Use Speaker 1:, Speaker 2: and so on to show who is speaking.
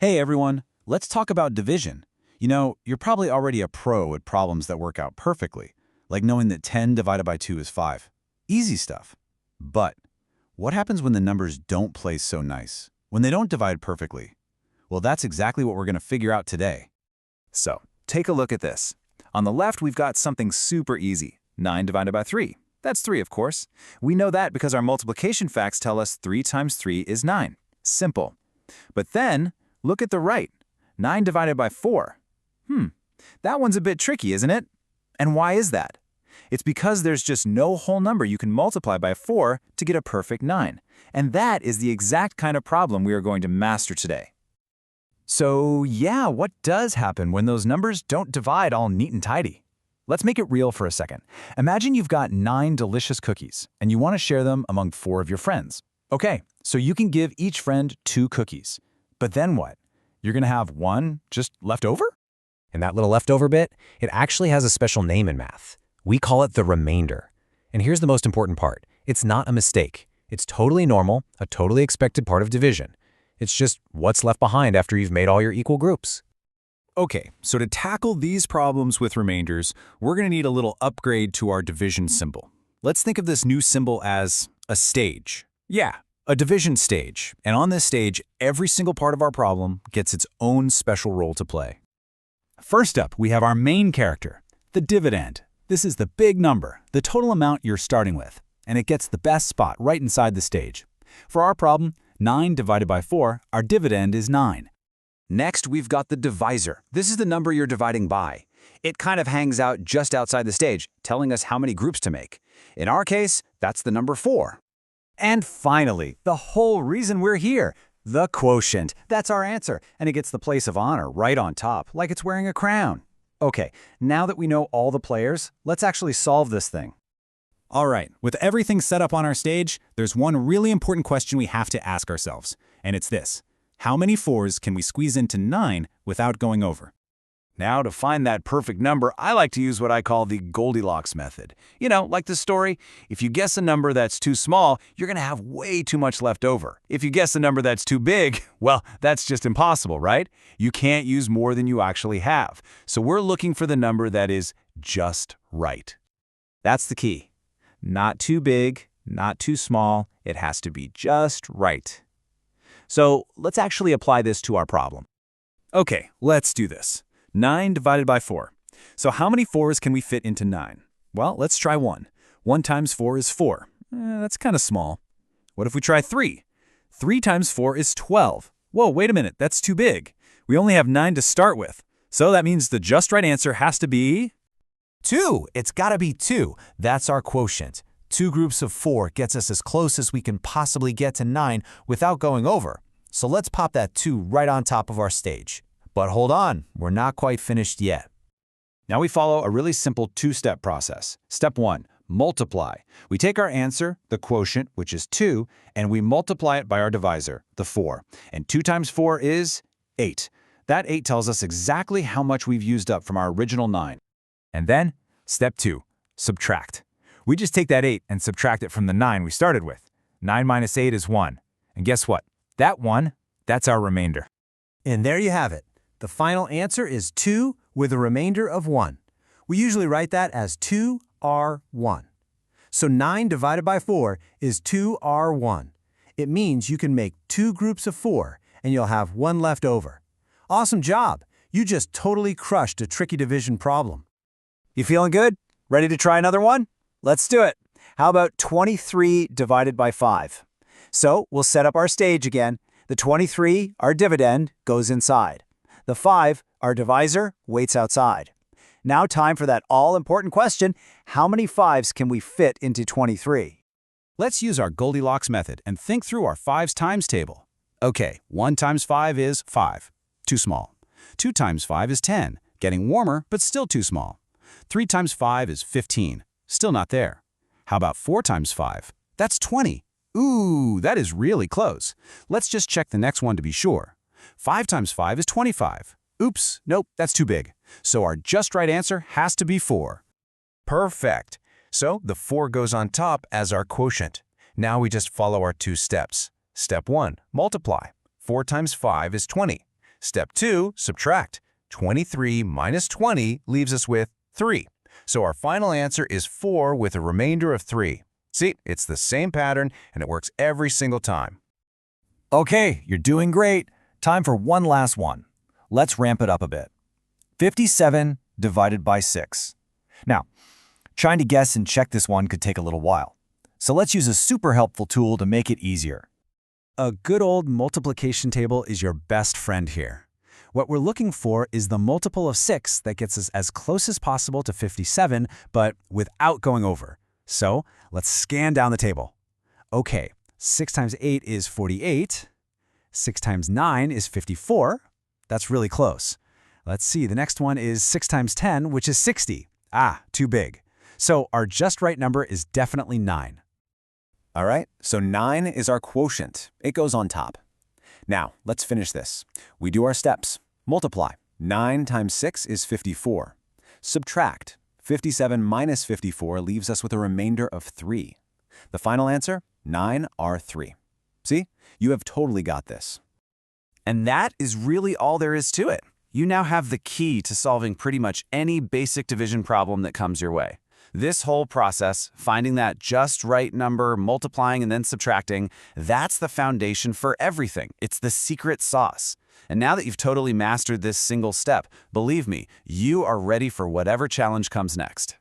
Speaker 1: Hey everyone, let's talk about division. You're probably already a pro at problems that work out perfectly, like knowing that 10 divided by 2 is 5. Easy stuff. But what happens when the numbers don't place so nice? When they don't divide perfectly? Well, that's exactly what we're going to figure out today.
Speaker 2: So, take a look at this. On the left, we've got something super easy. 9 divided by 3. That's 3, of course. We know that because our multiplication facts tell us 3 times 3 is 9. Simple. But then, look at the right. 9 divided by 4. That one's a bit tricky, isn't it? And why is that? It's because there's just no whole number you can multiply by 4 to get a perfect 9. And that is the exact kind of problem we are going to master today.
Speaker 3: So yeah, what does happen when those numbers don't divide all neat and tidy? Let's make it real for a second. Imagine you've got 9 delicious cookies, and you want to share them among 4 of your friends. Okay, so you can give each friend 2 cookies. But then what? You're going to have 1 just left over?
Speaker 4: And that little leftover bit, it actually has a special name in math. We call it the remainder. And here's the most important part. It's not a mistake. It's totally normal, a totally expected part of division. It's just what's left behind after you've made all your equal groups.
Speaker 1: Okay, so to tackle these problems with remainders, we're going to need a little upgrade to our division symbol. Let's think of this new symbol as a stage. Yeah, a division stage. And on this stage, every single part of our problem gets its own special role to play. First up, we have our main character, the dividend. This is the big number, the total amount you're starting with, and it gets the best spot right inside the stage. For our problem, 9 divided by 4, our dividend is 9.
Speaker 2: Next, we've got the divisor. This is the number you're dividing by. It kind of hangs out just outside the stage, telling us how many groups to make. In our case, that's the number 4.
Speaker 3: And finally, the whole reason we're here, the quotient. That's our answer, and it gets the place of honor right on top, like it's wearing a crown. Okay, now that we know all the players, let's actually solve this thing.
Speaker 1: All right, with everything set up on our stage, there's one really important question we have to ask ourselves, and it's this. How many 4s can we squeeze into 9 without going over?
Speaker 2: Now, to find that perfect number, I like to use what I call the Goldilocks method. Like the story, if you guess a number that's too small, you're going to have way too much left over. If you guess a number that's too big, well, that's just impossible, right? You can't use more than you actually have. So we're looking for the number that is just right. That's the key. Not too big, not too small. It has to be just right. So let's actually apply this to our problem.
Speaker 1: Okay, let's do this. 9 divided by 4. So how many 4s can we fit into 9? Well, let's try 1. 1 times 4 is 4. That's kind of small. What if we try 3? 3 times 4 is 12. Whoa, wait a minute, that's too big. We only have 9 to start with. So that means the just right answer has to be
Speaker 3: 2. It's gotta be 2. That's our quotient. 2 groups of 4 gets us as close as we can possibly get to 9 without going over. So let's pop that 2 right on top of our stage. But hold on, we're not quite finished yet.
Speaker 1: Now we follow a really simple 2-step process. Step 1, multiply. We take our answer, the quotient, which is 2, and we multiply it by our divisor, the 4. And 2 times 4 is 8. That 8 tells us exactly how much we've used up from our original 9.
Speaker 3: And then, step 2, subtract. We just take that 8 and subtract it from the 9 we started with. 9 minus 8 is 1. And guess what? That 1, that's our remainder.
Speaker 5: And there you have it. The final answer is 2 with a remainder of 1. We usually write that as 2R1. So 9 divided by 4 is 2R1. It means you can make 2 groups of 4 and you'll have 1 left over. Awesome job! You just totally crushed a tricky division problem.
Speaker 2: You feeling good? Ready to try another one? Let's do it. How about 23 divided by 5? So we'll set up our stage again. The 23, our dividend, goes inside. The 5, our divisor, waits outside. Now time for that all-important question, how many 5s can we fit into 23?
Speaker 1: Let's use our Goldilocks method and think through our 5s times table. Okay, 1 times 5 is 5. Too small. 2 times 5 is 10. Getting warmer, but still too small. 3 times 5 is 15. Still not there. How about 4 times 5? That's 20. Ooh, that is really close. Let's just check the next one to be sure. 5 times 5 is 25. Oops, nope, that's too big. So our just right answer has to be 4.
Speaker 3: Perfect. So the 4 goes on top as our quotient. Now we just follow our 2 steps. Step 1, multiply. 4 times 5 is 20. Step 2, subtract. 23 minus 20 leaves us with 3. So our final answer is 4 with a remainder of 3. See, it's the same pattern and it works every single time. Okay, you're doing great. Time for one last one. Let's ramp it up a bit. 57 divided by 6. Now, trying to guess and check this one could take a little while. So let's use a super helpful tool to make it easier. A good old multiplication table is your best friend here. What we're looking for is the multiple of 6 that gets us as close as possible to 57, but without going over. So let's scan down the table. Okay, 6 times 8 is 48. 6 times 9 is 54. That's really close. Let's see, the next one is 6 times 10, which is 60. Ah, too big. So our just right number is definitely 9. All right, so 9 is our quotient. It goes on top. Now, let's finish this. We do our steps. Multiply. 9 times 6 is 54. Subtract. 57 minus 54 leaves us with a remainder of 3. The final answer? 9R3. See? You have totally got this.
Speaker 2: And that is really all there is to it. You now have the key to solving pretty much any basic division problem that comes your way. This whole process, finding that just right number, multiplying and then subtracting, that's the foundation for everything. It's the secret sauce. And now that you've totally mastered this single step, believe me, you are ready for whatever challenge comes next.